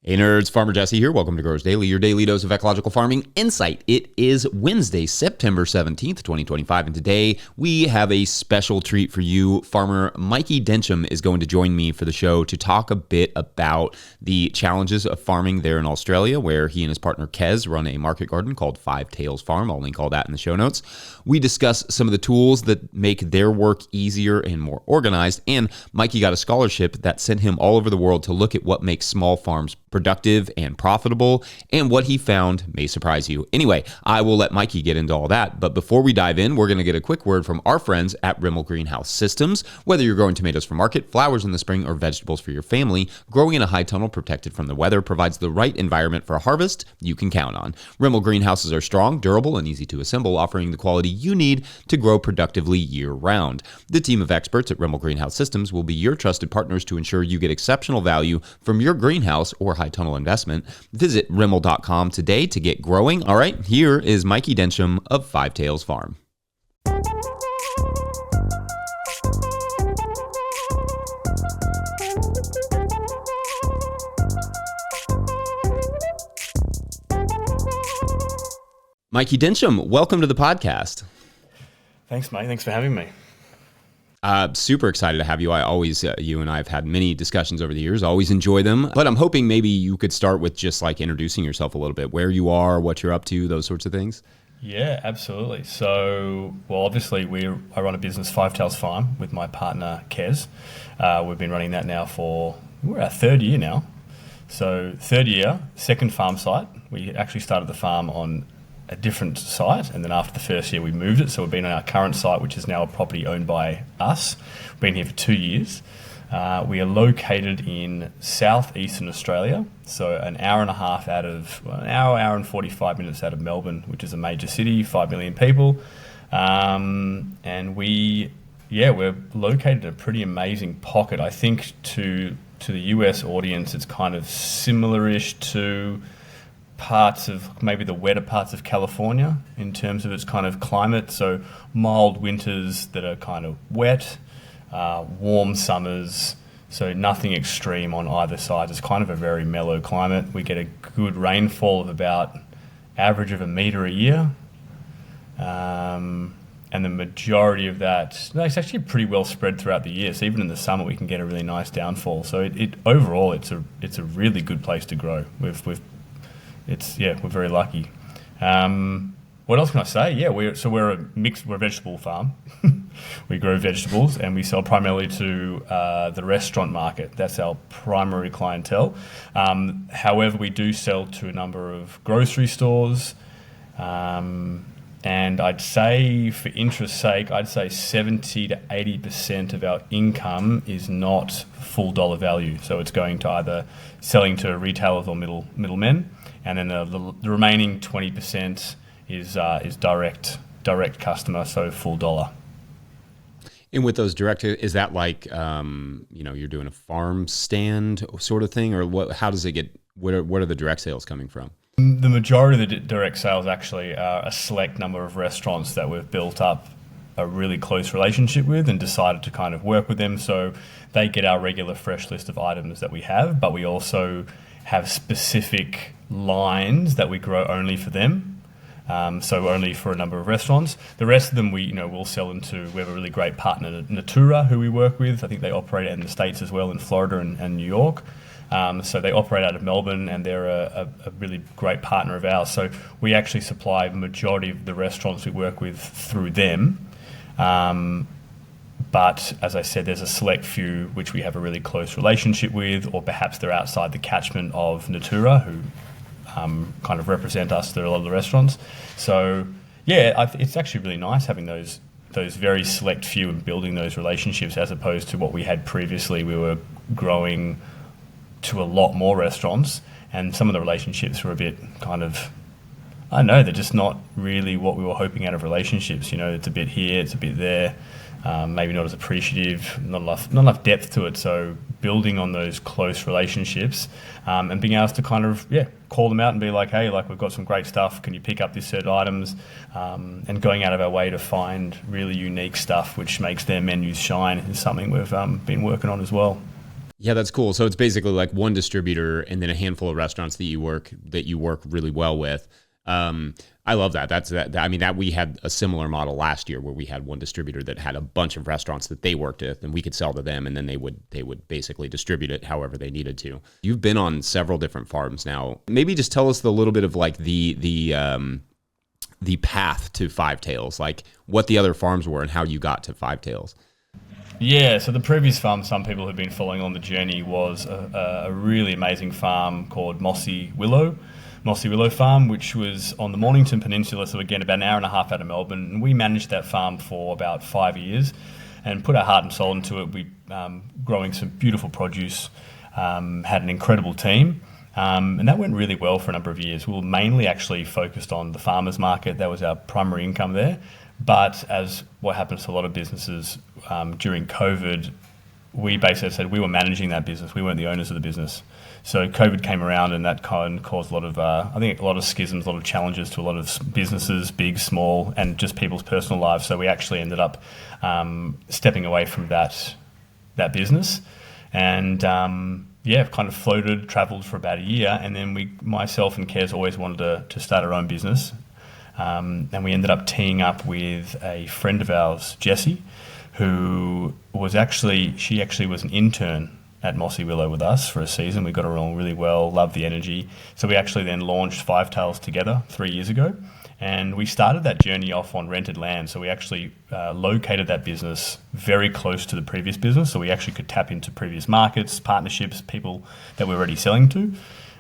Hey nerds, Farmer Jesse here. Welcome to Growers Daily, your daily dose of ecological farming insight. It is Wednesday, September 17th, 2025, and today we have a special treat for you. Farmer Mikey Densham is going to join me for the show to talk a bit about the challenges of farming there in Australia, where he and his partner Kez run a market garden called Five Tails Farm. I'll link all that in the show notes. We discuss some of the tools that make their work easier and more organized, and Mikey got a scholarship that sent him all over the world to look at what makes small farms productive and profitable, and what he found may surprise you. Anyway, I will let Mikey get into all that, but before we dive in, we're going to get a quick word from our friends at Rimmel Greenhouse Systems. Whether you're growing tomatoes for market, flowers in the spring, or vegetables for your family, growing in a high tunnel protected from the weather provides the right environment for a harvest you can count on. Rimmel greenhouses are strong, durable, and easy to assemble, offering the quality you need to grow productively year-round. The team of experts at Rimmel Greenhouse Systems will be your trusted partners to ensure you get exceptional value from your greenhouse or high tunnel investment. Visit Rimmel.com today to get growing. All right, here is Mikey Densham of Five Tails Farm. Mikey Densham, welcome to the podcast. Thanks, mate. Thanks for having me. Super excited to have you. I always, you and I have had many discussions over the years. I always enjoy them, but I'm hoping maybe you could start with just like introducing yourself a little bit, where you are, what you're up to, those sorts of things. Yeah, absolutely. So, well, obviously I run a business, Five Tails Farm, with my partner, Kez. We've been running that now we're our third year now. So third year, second farm site. We actually started the farm on a different site, and then after the first year we moved it, so we've been on our current site, which is now a property owned by us. We've been here for 2 years. We are located in southeastern Australia, so an hour and a half an hour and 45 minutes out of Melbourne, which is a major city, 5 million people. And we're located in a pretty amazing pocket. I think to the US audience, it's kind of similar-ish to parts of maybe the wetter parts of California in terms of its kind of climate. So mild winters that are kind of wet, warm summers, so nothing extreme on either side. It's kind of a very mellow climate. We get a good rainfall of about average of 1 meter a year. And the majority of that, it's actually pretty well spread throughout the year. So even in the summer, we can get a really nice downfall. So overall, it's a really good place to grow. We're very lucky. What else can I say? Yeah, we're a vegetable farm. We grow vegetables and we sell primarily to the restaurant market. That's our primary clientele. However, we do sell to a number of grocery stores. And I'd say, for interest's sake, 70 to 80% of our income is not full dollar value. So it's going to either selling to retailers or middlemen. And then the remaining 20% is direct customer, so full dollar. And with those direct, is that like you're doing a farm stand sort of thing, or what? How does it get? What are the direct sales coming from? The majority of the direct sales actually are a select number of restaurants that we've built up a really close relationship with and decided to kind of work with them. So they get our regular fresh list of items that we have, but we also have specific lines that we grow only for them. So only for a number of restaurants. The rest of them we'll sell into. We have a really great partner, Natura, who we work with. I think they operate in the States as well, in Florida and New York. So they operate out of Melbourne, and they're a really great partner of ours. So we actually supply the majority of the restaurants we work with through them. But as I said, there's a select few which we have a really close relationship with, or perhaps they're outside the catchment of Natura, who kind of represent us through a lot of the restaurants. So yeah, it's actually really nice having those very select few and building those relationships, as opposed to what we had previously. We were growing to a lot more restaurants, and some of the relationships were a bit kind of, I don't know, they're just not really what we were hoping out of relationships. It's a bit here, it's a bit there. Maybe not as appreciative, not enough depth to it. So building on those close relationships and being able to kind of call them out and be like, hey, like we've got some great stuff. Can you pick up these certain items? And going out of our way to find really unique stuff which makes their menus shine is something we've been working on as well. Yeah, that's cool. So it's basically like one distributor and then a handful of restaurants that you work really well with. I love that. I mean, that we had a similar model last year where we had one distributor that had a bunch of restaurants that they worked with, and we could sell to them, and then they would basically distribute it however they needed to. You've been on several different farms now. Maybe just tell us a little bit of like the path to Five Tails, like what the other farms were and how you got to Five Tails. Yeah, so the previous farm, some people who've been following on the journey, was a really amazing farm called Mossy Willow Farm, which was on the Mornington Peninsula, so again, about an hour and a half out of Melbourne. And we managed that farm for about 5 years and put our heart and soul into it. We growing some beautiful produce, had an incredible team, and that went really well for a number of years. We were mainly actually focused on the farmers market. That was our primary income there. But as what happens to a lot of businesses during COVID, we basically said we were managing that business. We weren't the owners of the business. So COVID came around, and that kind of caused a lot of, I think, a lot of schisms, a lot of challenges to a lot of businesses, big, small, and just people's personal lives. So we actually ended up stepping away from that business, and kind of travelled for about a year, and then myself and Kez always wanted to start our own business. And we ended up teeing up with a friend of ours, Jessie, who was she actually was an intern at Mossy Willow with us for a season. We got her along really well, loved the energy. So we actually then launched Five Tails together 3 years ago. And we started that journey off on rented land. So we actually located that business very close to the previous business. So we actually could tap into previous markets, partnerships, people that we're already selling to.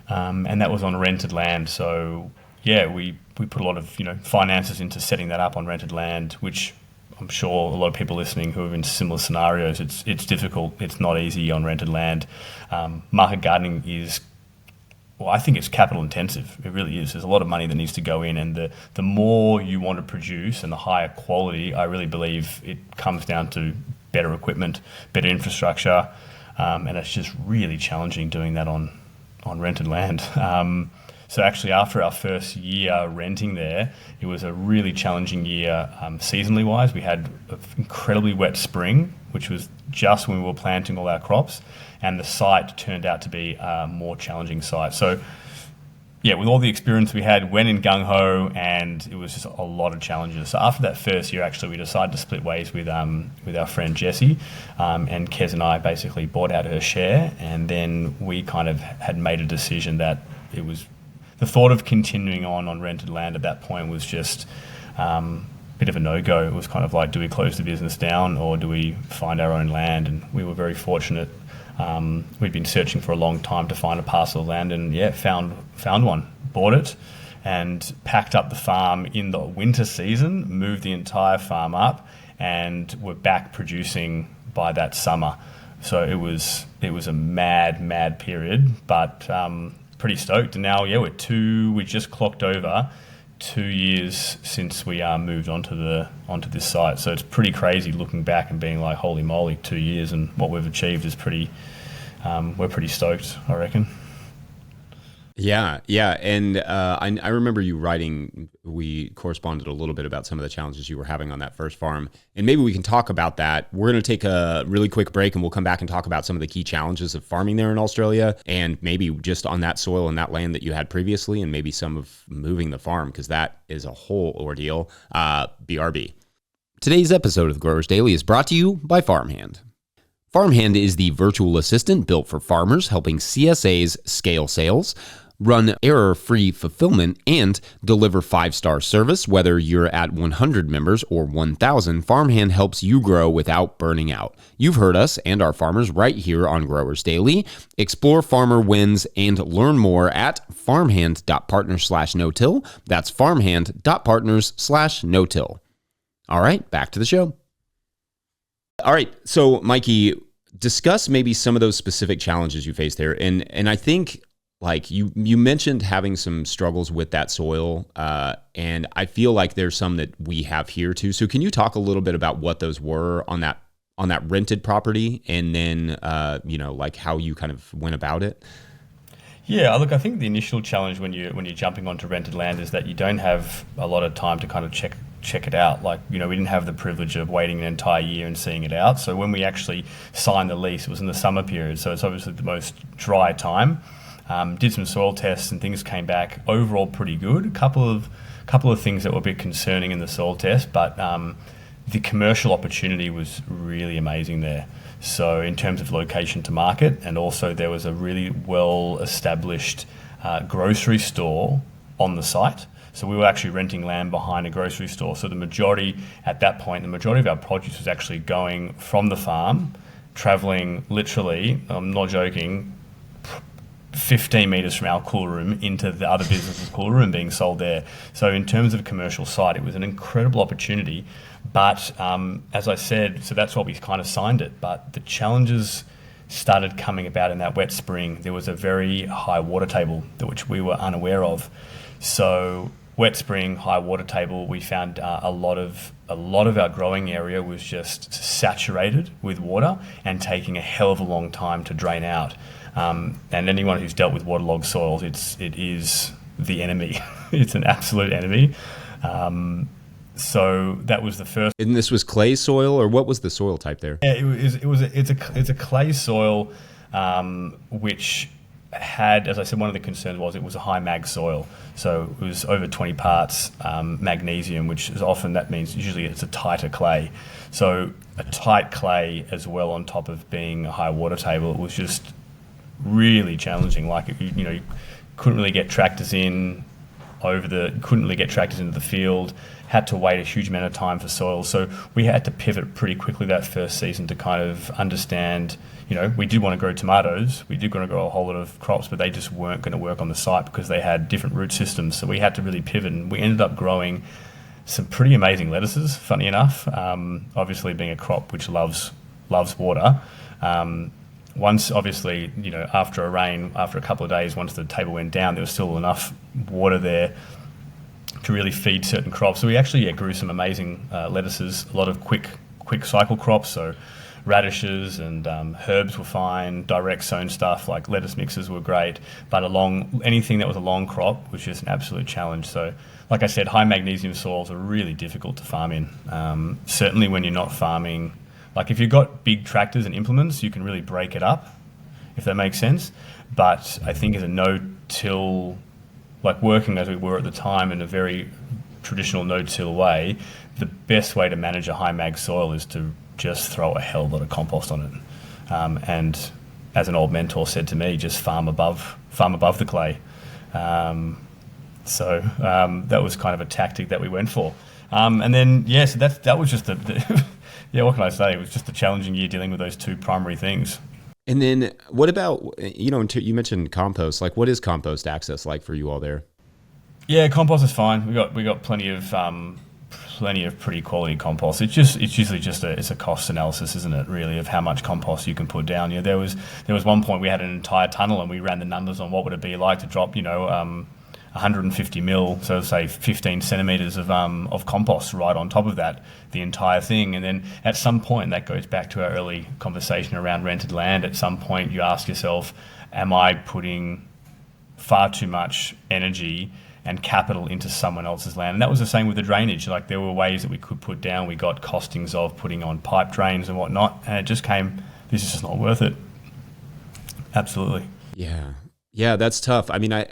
And that was on rented land. So yeah, we put a lot of finances into setting that up on rented land, which I'm sure a lot of people listening who are in similar scenarios, it's difficult. It's not easy on rented land. Market gardening I think it's capital intensive. It really is. There's a lot of money that needs to go in, and the more you want to produce and the higher quality, I really believe it comes down to better equipment, better infrastructure, and it's just really challenging doing that on rented land. So actually, after our first year renting there, it was a really challenging year seasonally wise. We had an incredibly wet spring, which was just when we were planting all our crops, and the site turned out to be a more challenging site. So yeah, with all the experience we had, went in gung-ho, and it was just a lot of challenges. So after that first year, actually, we decided to split ways with our friend Jessie, and Kez and I basically bought out her share, and then we kind of had made a decision that it was... The thought of continuing on rented land at that point was just a bit of a no-go. It was kind of like, do we close the business down or do we find our own land? And we were very fortunate. We'd been searching for a long time to find a parcel of land, and found one, bought it, and packed up the farm in the winter season, moved the entire farm up, and we're back producing by that summer. So it was a mad period, but pretty stoked. And now, we just clocked over 2 years since we moved onto this site. So it's pretty crazy looking back and being like, holy moly, 2 years, and what we've achieved is we're pretty stoked, I reckon. Yeah. And I remember you writing, we corresponded a little bit about some of the challenges you were having on that first farm. And maybe we can talk about that. We're going to take a really quick break, and we'll come back and talk about some of the key challenges of farming there in Australia, and maybe just on that soil and that land that you had previously, and maybe some of moving the farm, because that is a whole ordeal. BRB. Today's episode of Growers Daily is brought to you by Farmhand. Farmhand is the virtual assistant built for farmers, helping CSAs scale sales, run error-free fulfillment, and deliver 5-star service. Whether you're at 100 members or 1,000, Farmhand helps you grow without burning out. You've heard us and our farmers right here on Growers Daily. Explore farmer wins and learn more at farmhand.partners/no-till. That's farmhand.partners/no-till. All right, back to the show. All right, so Mikey, discuss maybe some of those specific challenges you faced there. And I think, like you mentioned having some struggles with that soil, and I feel like there's some that we have here too. So can you talk a little bit about what those were on that rented property, and then like how you kind of went about it? Yeah, look, I think the initial challenge when you're jumping onto rented land is that you don't have a lot of time to kind of check check it out. Like, we didn't have the privilege of waiting an entire year and seeing it out. So when we actually signed the lease, it was in the summer period. So it's obviously the most dry time. Did some soil tests and things came back overall pretty good. A couple of things that were a bit concerning in the soil test, but the commercial opportunity was really amazing there. So in terms of location to market, and also there was a really well established grocery store on the site. So we were actually renting land behind a grocery store. So the majority of our produce was actually going from the farm, traveling literally, I'm not joking, 15 metres from our cooler room into the other business's cooler room being sold there. So in terms of commercial site, it was an incredible opportunity. But as I said, so that's why we kind of signed it. But the challenges started coming about in that wet spring. There was a very high water table, which we were unaware of. So wet spring, high water table, we found a lot of our growing area was just saturated with water and taking a hell of a long time to drain out. And anyone who's dealt with waterlogged soils, it is the enemy. It's an absolute enemy. So that was the first. And this was clay soil, or what was the soil type there? Yeah, it's a clay soil, which had, as I said, one of the concerns was it was a high mag soil. So it was over 20 parts magnesium, which is often, that means usually it's a tighter clay. So a tight clay as well on top of being a high water table, it was just really challenging. Like, you couldn't really get tractors couldn't really get tractors into the field, had to wait a huge amount of time for soil. So we had to pivot pretty quickly that first season to kind of understand, we did want to grow tomatoes, we did want to grow a whole lot of crops, but they just weren't going to work on the site because they had different root systems. So we had to really pivot, and we ended up growing some pretty amazing lettuces, funny enough, obviously being a crop which loves water. Once, obviously, after a couple of days, once the table went down, there was still enough water there to really feed certain crops. So we actually grew some amazing lettuces, a lot of quick cycle crops. So radishes and herbs were fine. Direct sown stuff like lettuce mixes were great, but anything that was a long crop was just an absolute challenge. So, like I said, high magnesium soils are really difficult to farm in. Certainly when you're not farming. Like, if you've got big tractors and implements, you can really break it up, if that makes sense. But I think as a no-till, like working as we were at the time in a very traditional no-till way, the best way to manage a high mag soil is to just throw a hell of a lot of compost on it. And as an old mentor said to me, just farm above the clay. So that was kind of a tactic that we went for. And then, so that was just yeah, what can I say? It was just a challenging year dealing with those two primary things. And then what about, you mentioned compost. Like, what is compost access like for you all there? Yeah, compost is fine. We got plenty of pretty quality compost. It's usually just a cost analysis, isn't it? Really, of how much compost you can put down. There was one point we had an entire tunnel and we ran the numbers on what would it be like to drop 150 mil, so say 15 centimeters of compost right on top of that, the entire thing. And then at some point, that goes back to our early conversation around rented land. At some point, you ask yourself, am I putting far too much energy and capital into someone else's land? And that was the same with the drainage. Like, there were ways that we could put down. We got costings of putting on pipe drains and whatnot, and it just came, this is just not worth it. Absolutely. Yeah, that's tough. I mean,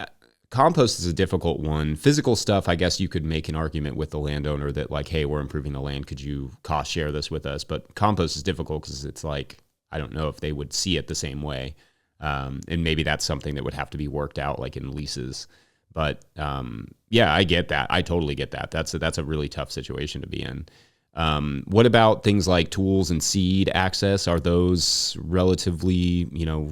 compost is a difficult one. Physical stuff, I guess you could make an argument with the landowner that, like, hey, we're improving the land, could you cost share this with us? But compost is difficult because it's like, I don't know if they would see it the same way. And maybe that's something that would have to be worked out, like in leases. But I get that. I totally get that. That's a really tough situation to be in. What about things like tools and seed access? Are those relatively,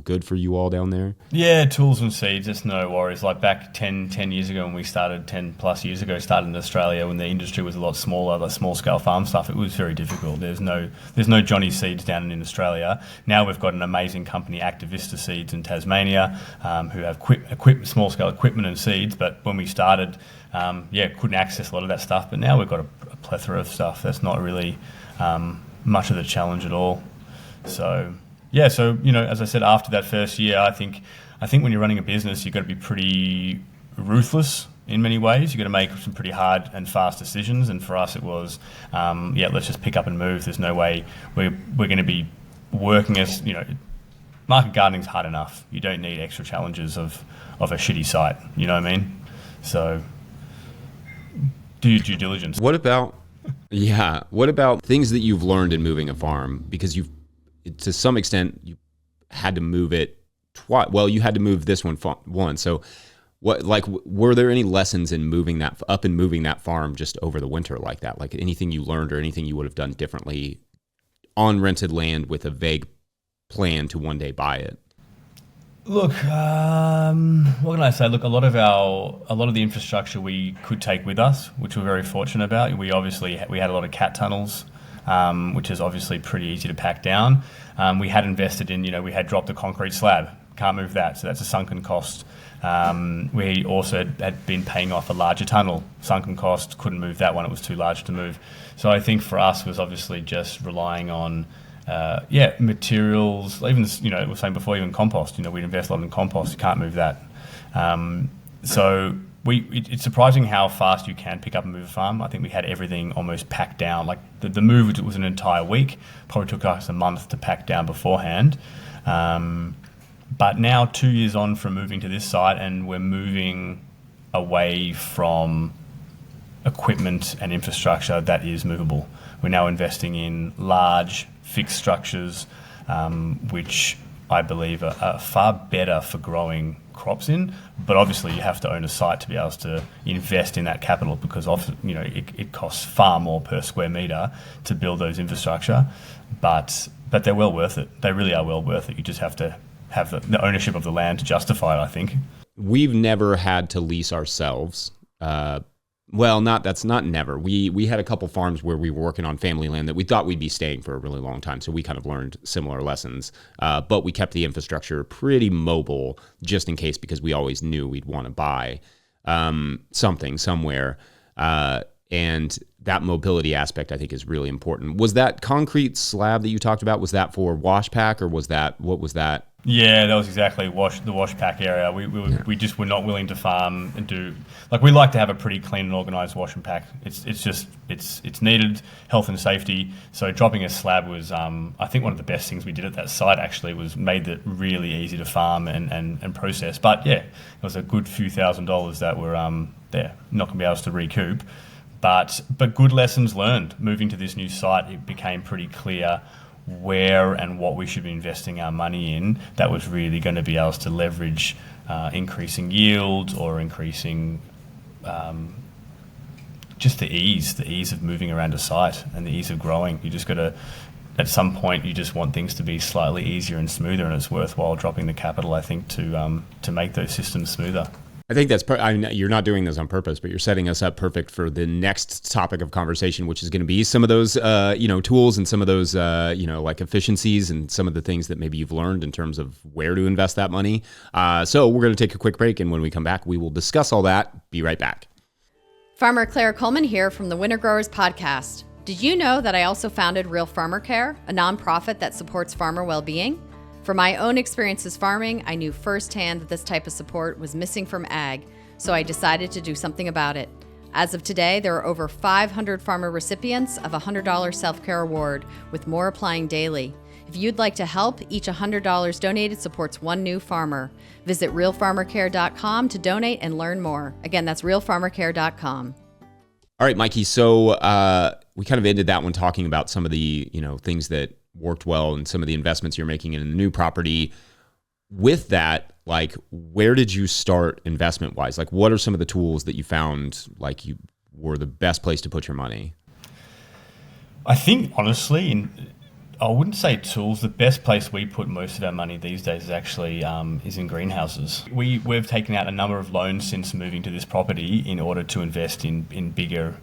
good for you all down there? Yeah, tools and seeds, it's no worries. Like back 10 years ago when we started, 10 plus years ago, started in Australia when the industry was a lot smaller, the small scale farm stuff, it was very difficult. There's no Johnny Seeds down in Australia. Now we've got an amazing company, Activista Seeds in Tasmania, who have small scale equipment and seeds. But when we started, couldn't access a lot of that stuff. But now we've got a plethora of stuff. That's not really much of the challenge at all. So as I said, after that first year, I think when you're running a business, you've got to be pretty ruthless in many ways. You've got to make some pretty hard and fast decisions. And for us, it was, let's just pick up and move. There's no way we're going to be working as, market gardening's hard enough. You don't need extra challenges of a shitty site. You know what I mean? So do your due diligence. What about things that you've learned in moving a farm? Because to some extent, you had to move it twice. Well, you had to move this one. So were there any lessons in moving that farm just over the winter like that? Like anything you learned or anything you would have done differently on rented land with a vague plan to one day buy it? Look, what can I say? Look, a lot of the infrastructure we could take with us, which we're very fortunate about. We had a lot of cat tunnels, which is obviously pretty easy to pack down. We had invested in, we had dropped a concrete slab. Can't move that, so that's a sunken cost. We also had been paying off a larger tunnel, sunken cost, couldn't move that one, it was too large to move. So I think for us was obviously just relying on materials, even, we were saying before, even compost, we'd invest a lot in compost, you can't move that. So it's surprising how fast you can pick up and move a farm. I think we had everything almost packed down. Like the move was an entire week, probably took us a month to pack down beforehand. But now 2 years on from moving to this site, and we're moving away from equipment and infrastructure that is movable. We're now investing in large fixed structures, which I believe are far better for growing crops in. But obviously you have to own a site to be able to invest in that capital, because often, it costs far more per square metre to build those infrastructure. But they're well worth it. They really are well worth it. You just have to have the ownership of the land to justify it, I think. We've never had to lease ourselves. That's not never. We had a couple farms where we were working on family land that we thought we'd be staying for a really long time. So we kind of learned similar lessons. But we kept the infrastructure pretty mobile just in case, because we always knew we'd want to buy something somewhere. And that mobility aspect, I think, is really important. Was that concrete slab that you talked about, was that for wash pack, or what was that? Yeah, that was exactly the wash pack area. We just were not willing to farm and do, we like to have a pretty clean and organised wash and pack. It's needed, health and safety. So dropping a slab was, I think, one of the best things we did at that site. Actually, was made it really easy to farm and process. But yeah, it was a good few $1,000s that were not going to be able to recoup. But good lessons learned. Moving to this new site, it became pretty clear where and what we should be investing our money in that was really going to be able to leverage increasing yields or increasing just the ease of moving around a site and the ease of growing. You just got to, at some point, you just want things to be slightly easier and smoother, and it's worthwhile dropping the capital, I think, to make those systems smoother. I think that's you're not doing this on purpose, but you're setting us up perfect for the next topic of conversation, which is going to be some of those tools and some of those efficiencies and some of the things that maybe you've learned in terms of where to invest that money. So we're going to take a quick break, and when we come back, we will discuss all that. Be right back. Farmer Claire Coleman here from the Winter Growers Podcast. Did you know that I also founded Real Farmer Care, a nonprofit that supports farmer well-being? From my own experiences farming, I knew firsthand that this type of support was missing from ag, so I decided to do something about it. As of today, there are over 500 farmer recipients of a $100 self-care award, with more applying daily. If you'd like to help, each $100 donated supports one new farmer. Visit realfarmercare.com to donate and learn more. Again, that's realfarmercare.com. All right, Mikey. So we kind of ended that one talking about some of the things that worked well and some of the investments you're making in the new property. With that, where did you start investment wise? What are some of the tools that you found you were the best place to put your money? I think honestly, I wouldn't say tools. The best place we put most of our money these days is actually is in greenhouses. We've taken out a number of loans since moving to this property in order to invest in bigger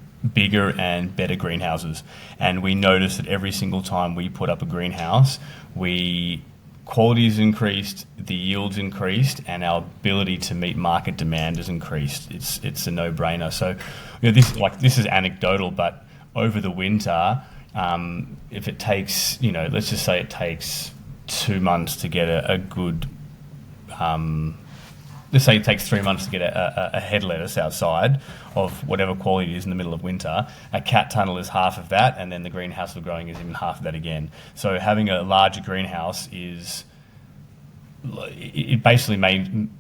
and better greenhouses. And we noticed that every single time we put up a greenhouse, quality's increased, the yields increased, and our ability to meet market demand has increased. It's a no-brainer. So this is anecdotal, but over the winter, if it takes, let's just say it takes 2 months to get a good let's say it takes 3 months to get a head lettuce outside of whatever quality it is in the middle of winter, a cat tunnel is half of that, and then the greenhouse we're growing is even half of that again. So having a larger greenhouse it basically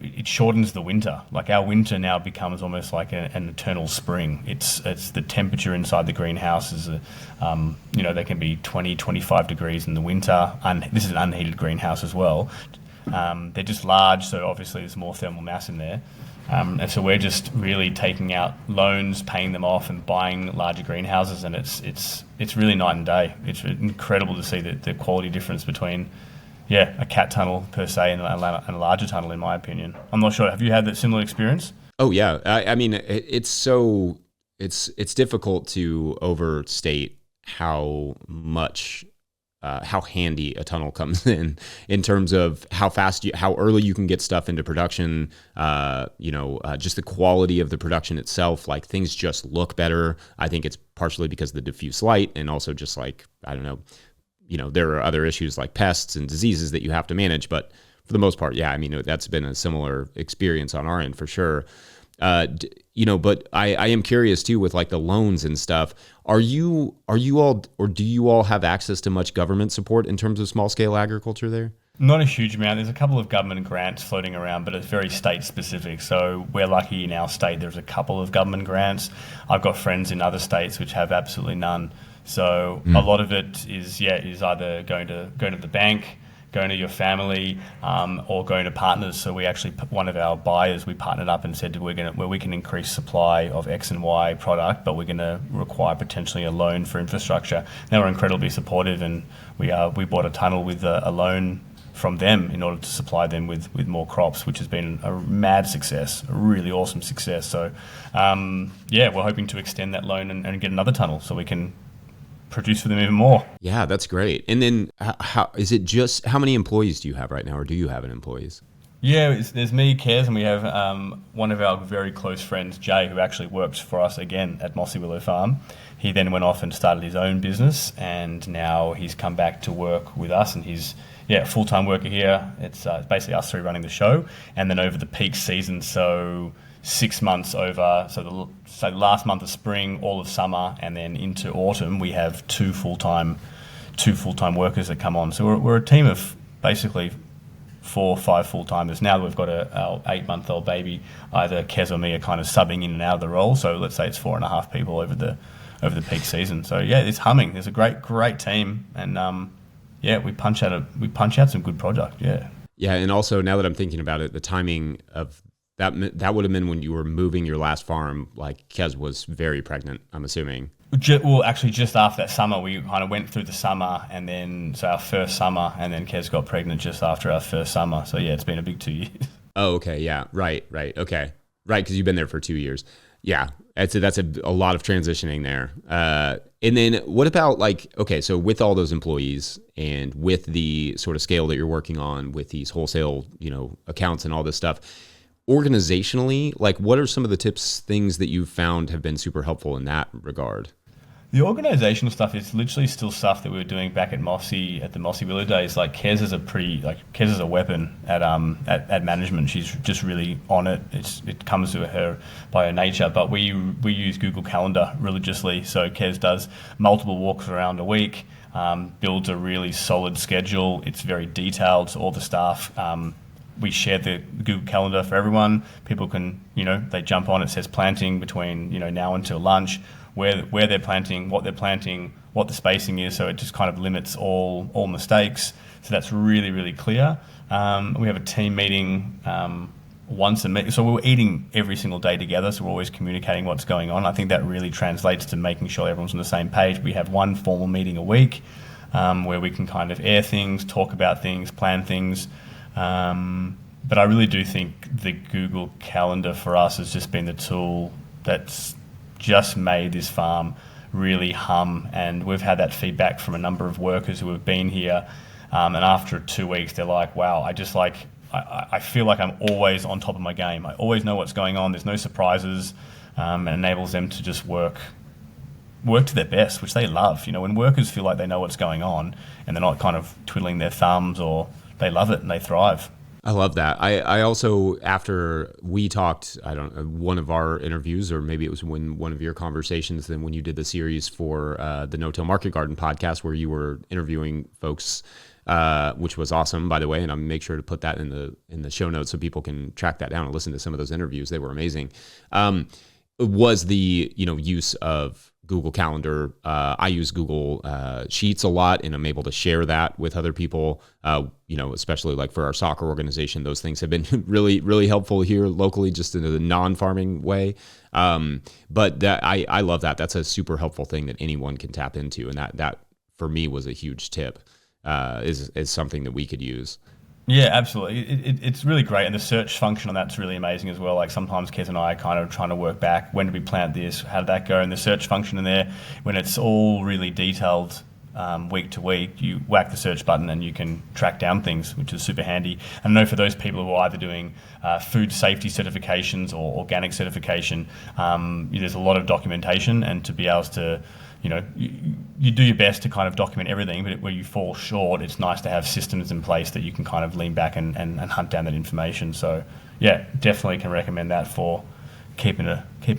it shortens the winter. Like our winter now becomes almost like an eternal spring. It's the temperature inside the greenhouse is, they can be 20, 25 degrees in the winter. This is an unheated greenhouse as well. They're just large, so obviously there's more thermal mass in there. And so we're just really taking out loans, paying them off, and buying larger greenhouses, and it's really night and day. It's incredible to see the quality difference between a cat tunnel per se and a larger tunnel, in my opinion. I'm not sure. Have you had that similar experience? Oh yeah. I mean, it's difficult to overstate how much, how handy a tunnel comes in terms of how early you can get stuff into production. Just the quality of the production itself. Like things just look better. I think it's partially because of the diffuse light, and also just like, I don't know, there are other issues like pests and diseases that you have to manage, but for the most part, that's been a similar experience on our end for sure. But I am curious too with like the loans and stuff. Are you all, or do you all have access to much government support in terms of small scale agriculture there? Not a huge amount. There's a couple of government grants floating around, but it's very state specific. So we're lucky in our state, there's a couple of government grants. I've got friends in other states which have absolutely none. So a lot of it is either going to the bank, going to your family, or going to partners. So we actually, one of our buyers, we partnered up and said we can increase supply of X and Y product, but we're going to require potentially a loan for infrastructure. They were incredibly supportive, and we bought a tunnel with a loan from them in order to supply them with more crops, which has been a mad success, a really awesome success. So we're hoping to extend that loan and get another tunnel so we can produce for them even more. Yeah, that's great. And then how many employees do you have right now, or do you have any employees? Yeah, there's me, Kez, and we have one of our very close friends, Jay, who actually works for us again at Mossy Willow Farm. He then went off and started his own business, and now he's come back to work with us, and he's a full-time worker here. It's basically us three running the show, and then over the peak season, so 6 months over, so the last month of spring, all of summer, and then into autumn, we have two full-time workers that come on. So we're a team of basically 4 or 5 full-timers. Now that we've got our 8-month-old baby, either Kez or me are kind of subbing in and out of the role. So let's say it's 4.5 people over the peak season. So it's humming. There's a great team, and we punch out some good product. Yeah, and also now that I'm thinking about it, the timing of that would have been when you were moving your last farm. Like Kez was very pregnant, I'm assuming. Actually, just after that summer, we kind of went through the summer, and then our first summer, and then Kez got pregnant just after our first summer. So it's been a big 2 years. Oh, okay, yeah, right, okay, right, because you've been there for 2 years. Yeah, that's a lot of transitioning there. And then what about so with all those employees and with the sort of scale that you're working on with these wholesale, accounts and all this stuff, organizationally, what are some of the things that you've found have been super helpful in that regard? The organizational stuff is literally still stuff that we were doing back at the Mossy Willow days. Like Kez is a weapon at management. She's just really on it. It comes to her by her nature. But we use Google Calendar religiously. So Kez does multiple walks around a week, builds a really solid schedule. It's very detailed. So all the staff. We share the Google Calendar for everyone. People can, they jump on. It says planting between, now until lunch, where they're planting, what the spacing is. So it just kind of limits all mistakes. So that's really, really clear. We have a team meeting once a week. So we're eating every single day together. So we're always communicating what's going on. I think that really translates to making sure everyone's on the same page. We have one formal meeting a week where we can kind of air things, talk about things, plan things. But I really do think the Google Calendar for us has just been the tool that's just made this farm really hum. And we've had that feedback from a number of workers who have been here. And after 2 weeks, they're like, wow, I feel like I'm always on top of my game. I always know what's going on. There's no surprises. And enables them to just work to their best, which they love. When workers feel like they know what's going on and they're not kind of twiddling their thumbs, or they love it and they thrive. I love that. I also, after we talked, I don't know, one of our interviews, or maybe it was one of your conversations, then when you did the series for the No-Till Market Garden podcast, where you were interviewing folks, which was awesome, by the way, and I'll make sure to put that in the show notes so people can track that down and listen to some of those interviews. They were amazing. Was the use of Google Calendar. I use Google Sheets a lot, and I'm able to share that with other people. Especially like for our soccer organization, those things have been really, really helpful here locally, just in a non-farming way. But I love that. That's a super helpful thing that anyone can tap into, and that for me was a huge tip. Is something that we could use. Yeah, absolutely. It's really great, and the search function on that's really amazing as well. Like sometimes Kez and I are kind of trying to work back, when did we plant this, how did that go, and the search function in there, when it's all really detailed week to week, you whack the search button and you can track down things, which is super handy. And I know for those people who are either doing food safety certifications or organic certification, there's a lot of documentation, and to be able to you do your best to kind of document everything, but where you fall short, it's nice to have systems in place that you can kind of lean back and hunt down that information. So, yeah, definitely can recommend that for keeping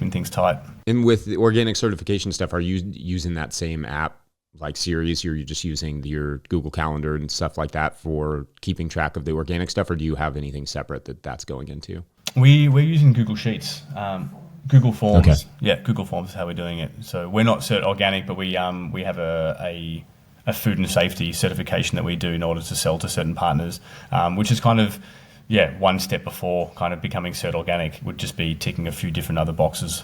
things tight. And with the organic certification stuff, are you using that same app like series? Or are you just using your Google Calendar and stuff like that for keeping track of the organic stuff, or do you have anything separate that's going into? We're using Google Sheets. Google Forms, okay. Yeah, Google Forms is how we're doing it. So we're not cert organic, but we have a food and safety certification that we do in order to sell to certain partners, which is kind of one step before kind of becoming cert organic. Would just be ticking a few different other boxes.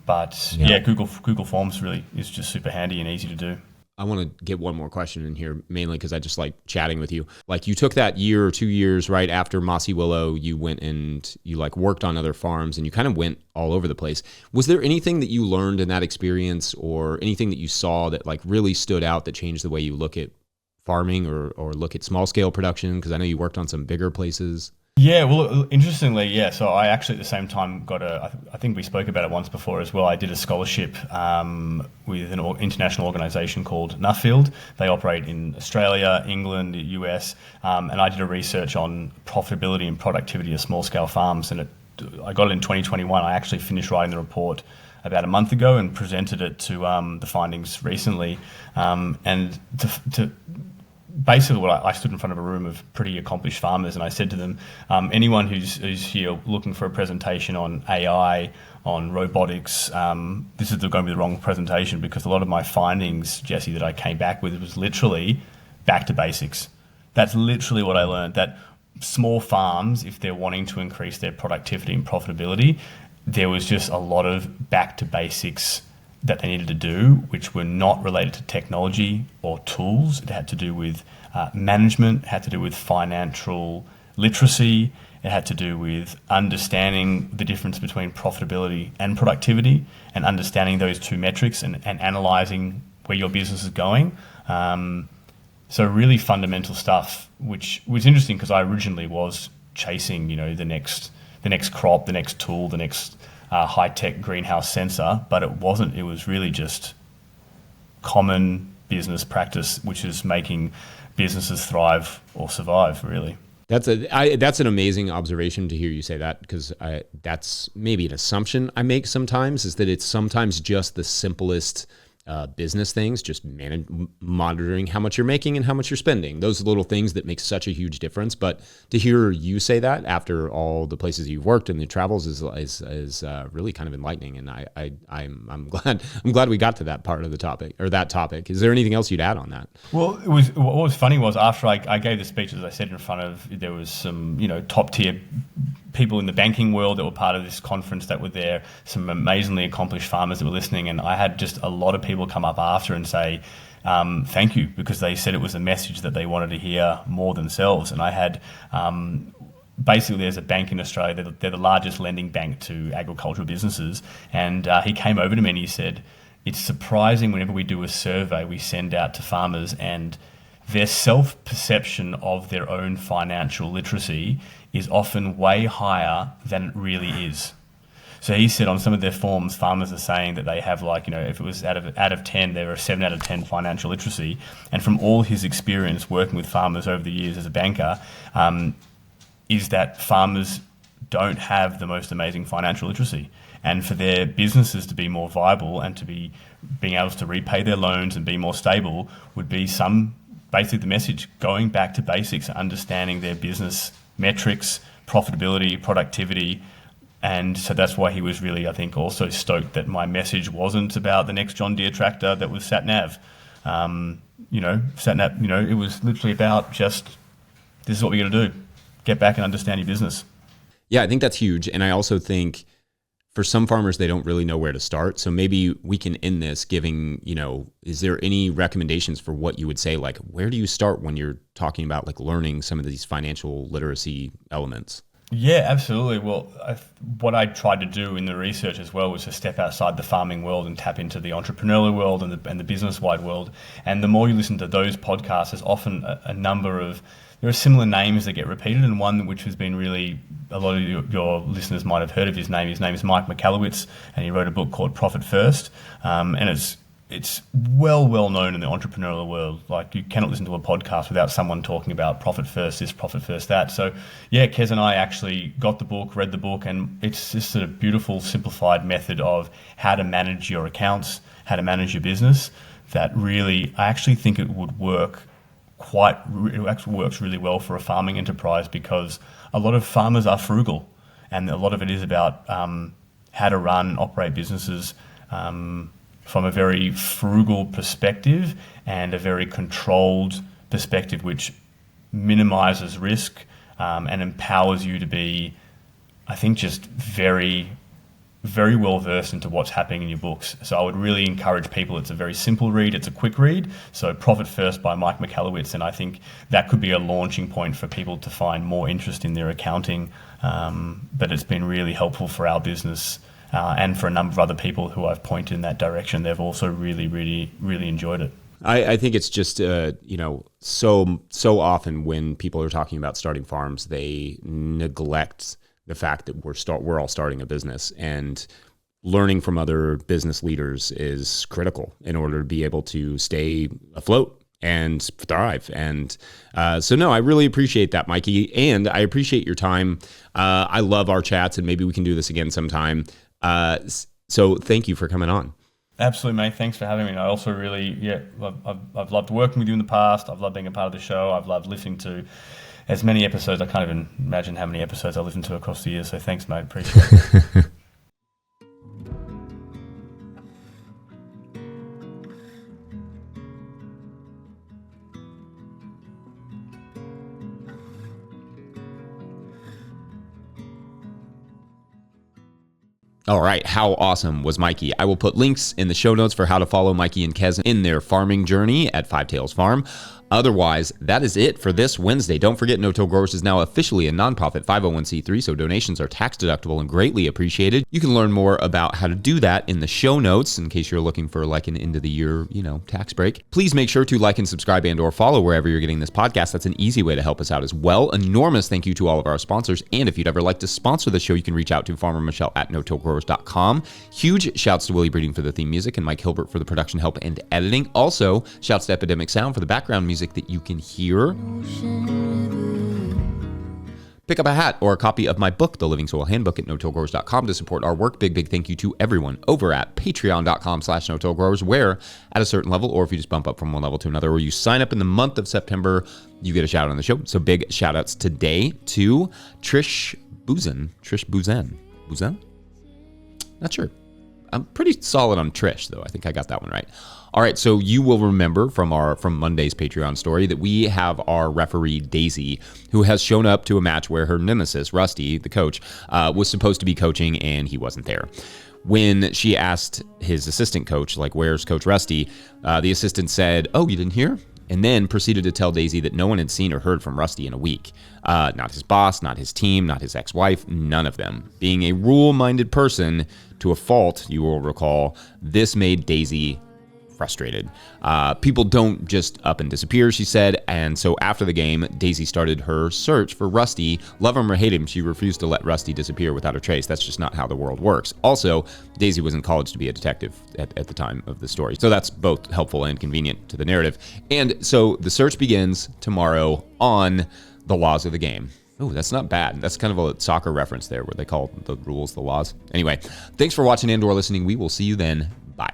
Google Forms really is just super handy and easy to do. I want to get one more question in here, mainly because I just like chatting with you. Like, you took that year or 2 years right after Mossy Willow, you went and you like worked on other farms, and you kind of went all over the place. Was there anything that you learned in that experience, or anything that you saw that like really stood out that changed the way you look at farming or look at small scale production? Because I know you worked on some bigger places. Yeah, well, interestingly, so I actually at the same time I think we spoke about it once before as well. I did a scholarship with an international organisation called Nuffield. They operate in Australia, England, the US, and I did a research on profitability and productivity of small-scale farms, and I got it in 2021. I actually finished writing the report about a month ago and presented it to the findings recently, and to basically, I stood in front of a room of pretty accomplished farmers, and I said to them, anyone who's here looking for a presentation on AI, on robotics, this is going to be the wrong presentation, because a lot of my findings, Jesse, that I came back with was literally back to basics. That's literally what I learned, that small farms, if they're wanting to increase their productivity and profitability, there was just a lot of back to basics that they needed to do, which were not related to technology or tools. It had to do with management, it had to do with financial literacy, it had to do with understanding the difference between profitability and productivity, and understanding those two metrics and analysing where your business is going. So really fundamental stuff, which was interesting because I originally was chasing, the next crop, the next tool, the next high-tech greenhouse sensor, but it wasn't. It was really just common business practice, which is making businesses thrive or survive, really. That's an amazing observation to hear you say that, because that's maybe an assumption I make sometimes, is that it's sometimes just the simplest business things, just monitoring how much you're making and how much you're spending. Those little things that make such a huge difference. But to hear you say that after all the places you've worked and the travels is really kind of enlightening. And I'm glad we got to that part of the topic, or that topic. Is there anything else you'd add on that? Well, what was funny was after I gave the speech, as I said, in front of, there was some top tier people in the banking world that were part of this conference that were there, some amazingly accomplished farmers that were listening, and I had just a lot of people come up after and say thank you, because they said it was a message that they wanted to hear more themselves. And I had basically, there's a bank in Australia, they're the largest lending bank to agricultural businesses, and he came over to me and he said, it's surprising whenever we do a survey we send out to farmers, and their self-perception of their own financial literacy is often way higher than it really is. So he said on some of their forms, farmers are saying that they have, like, if it was out of 10, they were a 7 out of 10 financial literacy. And from all his experience working with farmers over the years as a banker, is that farmers don't have the most amazing financial literacy. And for their businesses to be more viable and to be being able to repay their loans and be more stable would be basically the message, going back to basics, understanding their business metrics, profitability, productivity. And so that's why he was really, I think, also stoked that my message wasn't about the next John Deere tractor that was sat-nav. Sat-nav, it was literally about just, this is what we got to do. Get back and understand your business. Yeah, I think that's huge. And I also think for some farmers, they don't really know where to start. So maybe we can end this giving, is there any recommendations for what you would say, like, where do you start when you're talking about like learning some of these financial literacy elements? Yeah, absolutely. Well, what I tried to do in the research as well was to step outside the farming world and tap into the entrepreneurial world and the business-wide world. And the more you listen to those podcasts, there's often a number of, there are similar names that get repeated, and one which has been really, a lot of your listeners might have heard of his name. His name is Mike Michalowicz, and he wrote a book called Profit First. And it's well known in the entrepreneurial world. Like, you cannot listen to a podcast without someone talking about profit first this, profit first that. So yeah, Kez and I actually got the book, read the book, and it's just a beautiful, simplified method of how to manage your accounts, how to manage your business, that really, I actually think it would work it actually works really well for a farming enterprise, because a lot of farmers are frugal, and a lot of it is about how to run and operate businesses from a very frugal perspective and a very controlled perspective, which minimizes risk and empowers you to be, I think, just very, very well versed into what's happening in your books. So I would really encourage people. It's a very simple read. It's a quick read. So Profit First by Mike Michalowicz. And I think that could be a launching point for people to find more interest in their accounting. But it's been really helpful for our business and for a number of other people who I've pointed in that direction. They've also really, really, really enjoyed it. I think it's just, so often when people are talking about starting farms, they neglect the fact that we're all starting a business, and learning from other business leaders is critical in order to be able to stay afloat and thrive. And so no, I really appreciate that, Mikey, and I appreciate your time. I love our chats, and maybe we can do this again sometime. So thank you for coming on. Absolutely, mate. Thanks for having me. I also really, I've loved working with you in the past. I've loved being a part of the show. I've loved listening to as many episodes. I can't even imagine how many episodes I listened to across the years. So thanks, mate. Appreciate it. All right, how awesome was Mikey? I will put links in the show notes for how to follow Mikey and Kez in their farming journey at Five Tails Farm. Otherwise, that is it for this Wednesday. Don't forget, No Till Growers is now officially a nonprofit 501c3, so donations are tax deductible and greatly appreciated. You can learn more about how to do that in the show notes in case you're looking for like an end of the year, tax break. Please make sure to like and subscribe and or follow wherever you're getting this podcast. That's an easy way to help us out as well. Enormous thank you to all of our sponsors. And if you'd ever like to sponsor the show, you can reach out to Farmer Michelle at notillgrowers.com. Huge shouts to Willie Breeding for the theme music and Mike Hilbert for the production help and editing. Also, shouts to Epidemic Sound for the background music that you can hear. Pick up a hat or a copy of my book, The Living Soil Handbook, at notillgrowers.com to support our work. Big thank you to everyone over at patreon.com/notillgrowers, where at a certain level, or if you just bump up from one level to another, or you sign up in the month of September, you get a shout out on the show. So big shout outs today to Trish Buzan. Not sure. I'm pretty solid on Trish, though. I think I got that one right. All right, so you will remember from Monday's Patreon story that we have our referee, Daisy, who has shown up to a match where her nemesis, Rusty, the coach, was supposed to be coaching, and he wasn't there. When she asked his assistant coach, like, where's Coach Rusty, the assistant said, oh, you didn't hear? And then proceeded to tell Daisy that no one had seen or heard from Rusty in a week. Not his boss, not his team, not his ex-wife, none of them. Being a rule-minded person to a fault, you will recall, this made Daisy frustrated. People don't just up and disappear, she said, and so after the game, Daisy started her search for Rusty. Love him or hate him, she refused to let Rusty disappear without a trace. That's just not how the world works. Also, Daisy was in college to be a detective at the time of the story, so that's both helpful and convenient to the narrative. And so the search begins tomorrow on the laws of the game. Oh, that's not bad. That's kind of a soccer reference there where they call the rules the laws. Anyway, thanks for watching and/or listening. We will see you then. Bye.